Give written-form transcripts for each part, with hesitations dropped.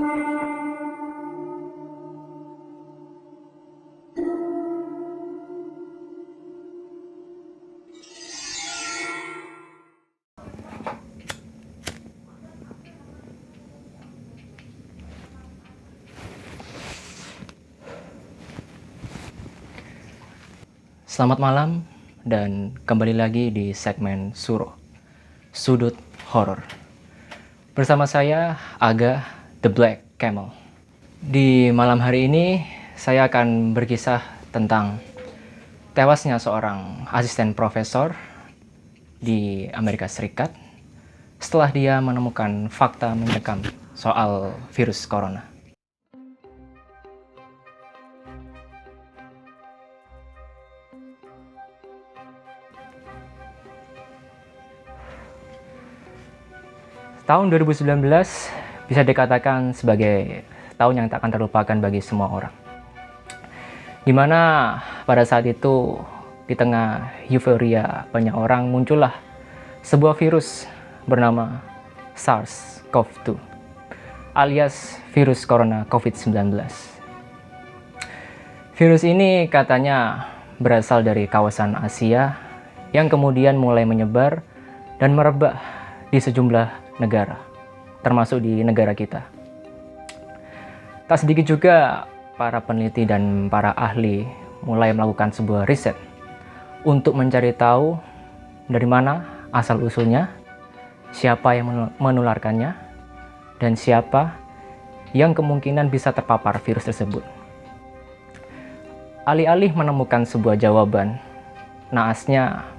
Selamat malam dan kembali lagi di segmen Suro, Sudut Horor. Bersama saya Aga The Black Camel. Di malam hari ini saya akan berkisah tentang tewasnya seorang asisten profesor di Amerika Serikat setelah dia menemukan fakta mencekam soal virus corona. Tahun 2019 bisa dikatakan sebagai tahun yang tak akan terlupakan bagi semua orang. Dimana pada saat itu di tengah euforia banyak orang muncullah sebuah virus bernama SARS-CoV-2 alias virus corona COVID-19. Virus ini katanya berasal dari kawasan Asia yang kemudian mulai menyebar dan merebak di sejumlah negara, termasuk di negara kita. Tak sedikit juga para peneliti dan para ahli mulai melakukan sebuah riset untuk mencari tahu dari mana asal-usulnya, siapa yang menularkannya, dan siapa yang kemungkinan bisa terpapar virus tersebut. Alih-alih menemukan sebuah jawaban, naasnya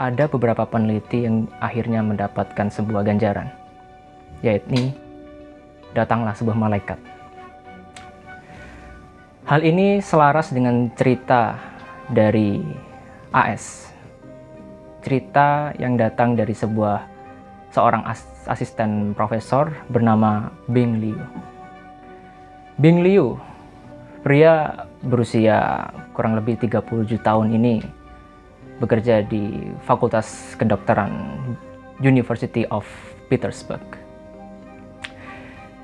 ada beberapa peneliti yang akhirnya mendapatkan sebuah ganjaran, yaitu datanglah sebuah malaikat. Hal ini selaras dengan cerita dari AS, cerita yang datang dari seorang asisten profesor bernama Bing Liu. Bing Liu, pria berusia kurang lebih 37 tahun ini, bekerja di Fakultas Kedokteran University of Petersburg.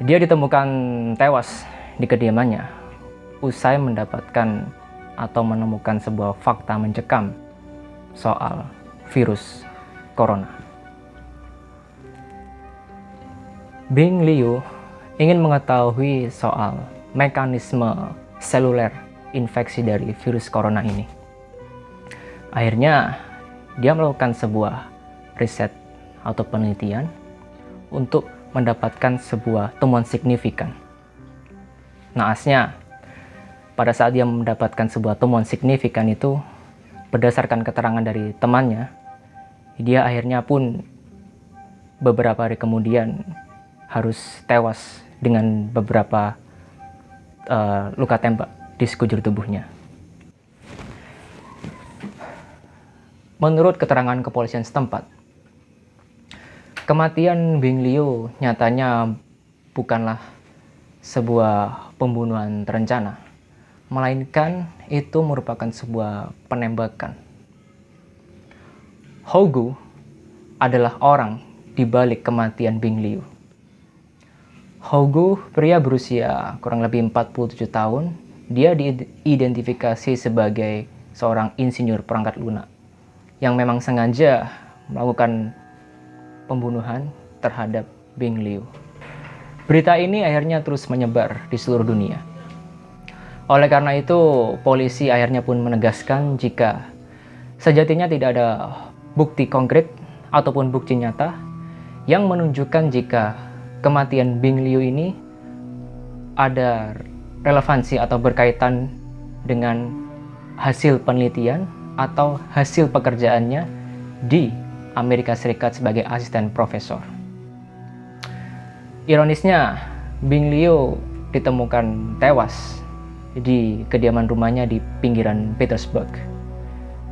Dia ditemukan tewas di kediamannya usai mendapatkan atau menemukan sebuah fakta mencekam soal virus corona. Bing Liu ingin mengetahui soal mekanisme seluler infeksi dari virus corona ini. Akhirnya, dia melakukan sebuah riset atau penelitian untuk mendapatkan sebuah temuan signifikan. Naasnya, pada saat dia mendapatkan sebuah temuan signifikan itu, berdasarkan keterangan dari temannya, dia akhirnya pun beberapa hari kemudian harus tewas dengan beberapa luka tembak di sekujur tubuhnya. Menurut keterangan kepolisian setempat, kematian Bing Liu nyatanya bukanlah sebuah pembunuhan terencana, melainkan itu merupakan sebuah penembakan. Hou Gu adalah orang di balik kematian Bing Liu. Hou Gu, pria berusia kurang lebih 47 tahun, dia diidentifikasi sebagai seorang insinyur perangkat lunak yang memang sengaja melakukan pembunuhan terhadap Bing Liu. Berita ini akhirnya terus menyebar di seluruh dunia. Oleh karena itu, polisi akhirnya pun menegaskan jika sejatinya tidak ada bukti konkret ataupun bukti nyata yang menunjukkan jika kematian Bing Liu ini ada relevansi atau berkaitan dengan hasil penelitian atau hasil pekerjaannya di Amerika Serikat sebagai asisten profesor. Ironisnya, Bing Liu ditemukan tewas di kediaman rumahnya di pinggiran Petersburg.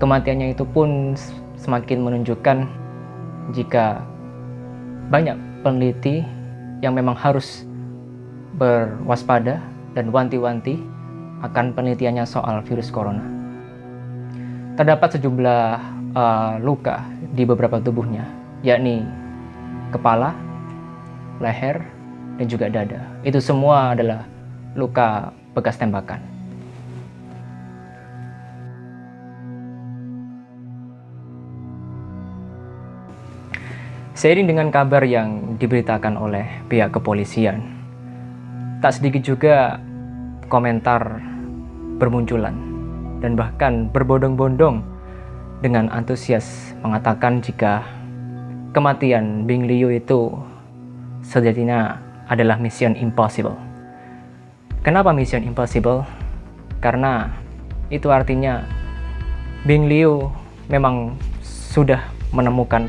Kematiannya itu pun semakin menunjukkan jika banyak peneliti yang memang harus berwaspada dan wanti-wanti akan penelitiannya soal virus corona. Terdapat sejumlah luka di beberapa tubuhnya, yakni kepala, leher, dan juga dada. Itu semua adalah luka bekas tembakan. Seiring dengan kabar yang diberitakan oleh pihak kepolisian, tak sedikit juga komentar bermunculan dan bahkan berbondong-bondong dengan antusias mengatakan jika kematian Bing Liu itu sejatinya adalah mission impossible. Kenapa mission impossible? Karena itu artinya Bing Liu memang sudah menemukan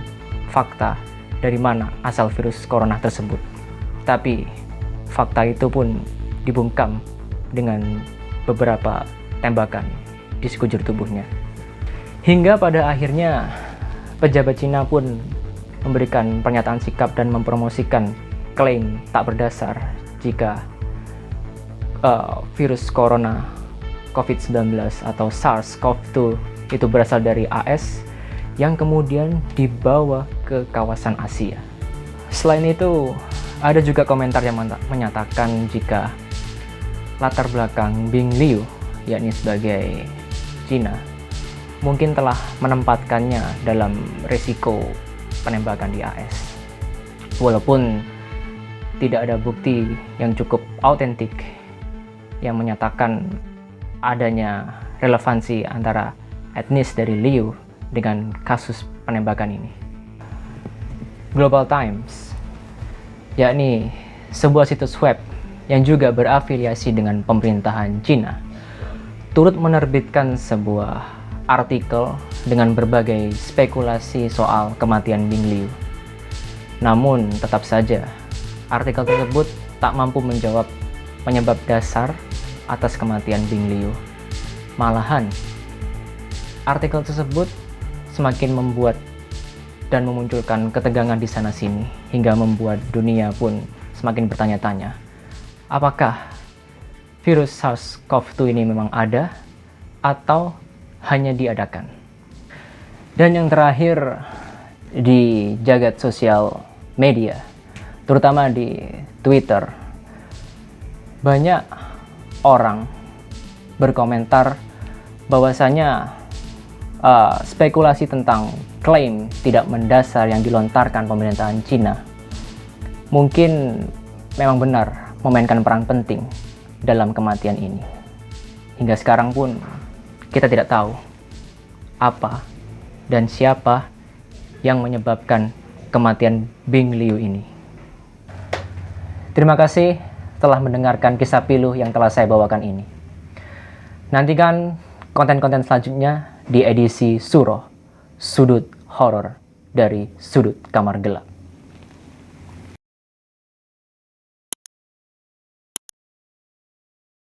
fakta dari mana asal virus corona tersebut. Tapi fakta itu pun dibungkam dengan beberapa tembakan di sekujur tubuhnya. Hingga pada akhirnya pejabat Cina pun memberikan pernyataan sikap dan mempromosikan klaim tak berdasar jika virus corona COVID-19 atau SARS-CoV-2 itu berasal dari AS yang kemudian dibawa ke kawasan Asia. Selain itu, ada juga komentar yang menyatakan jika latar belakang Bing Liu, yakni sebagai Cina, mungkin telah menempatkannya dalam risiko penembakan di AS. Walaupun tidak ada bukti yang cukup autentik yang menyatakan adanya relevansi antara etnis dari Liu dengan kasus penembakan ini. Global Times, yakni sebuah situs web yang juga berafiliasi dengan pemerintahan Cina, turut menerbitkan sebuah artikel dengan berbagai spekulasi soal kematian Bing Liu. Namun, tetap saja, artikel tersebut tak mampu menjawab penyebab dasar atas kematian Bing Liu. Malahan, artikel tersebut semakin membuat dan memunculkan ketegangan di sana-sini, hingga membuat dunia pun semakin bertanya-tanya, apakah virus SARS-CoV-2 ini memang ada atau hanya diadakan. Dan yang terakhir, di jagat sosial media, terutama di Twitter, banyak orang berkomentar bahwasanya spekulasi tentang klaim tidak mendasar yang dilontarkan pemerintahan Cina mungkin memang benar memainkan peran penting dalam kematian ini. Hingga sekarang pun kita tidak tahu apa dan siapa yang menyebabkan kematian Bing Liu ini. Terima kasih telah mendengarkan kisah pilu yang telah saya bawakan ini. Nantikan konten-konten selanjutnya di edisi Suro, Sudut Horor dari Sudut Kamar Gelap.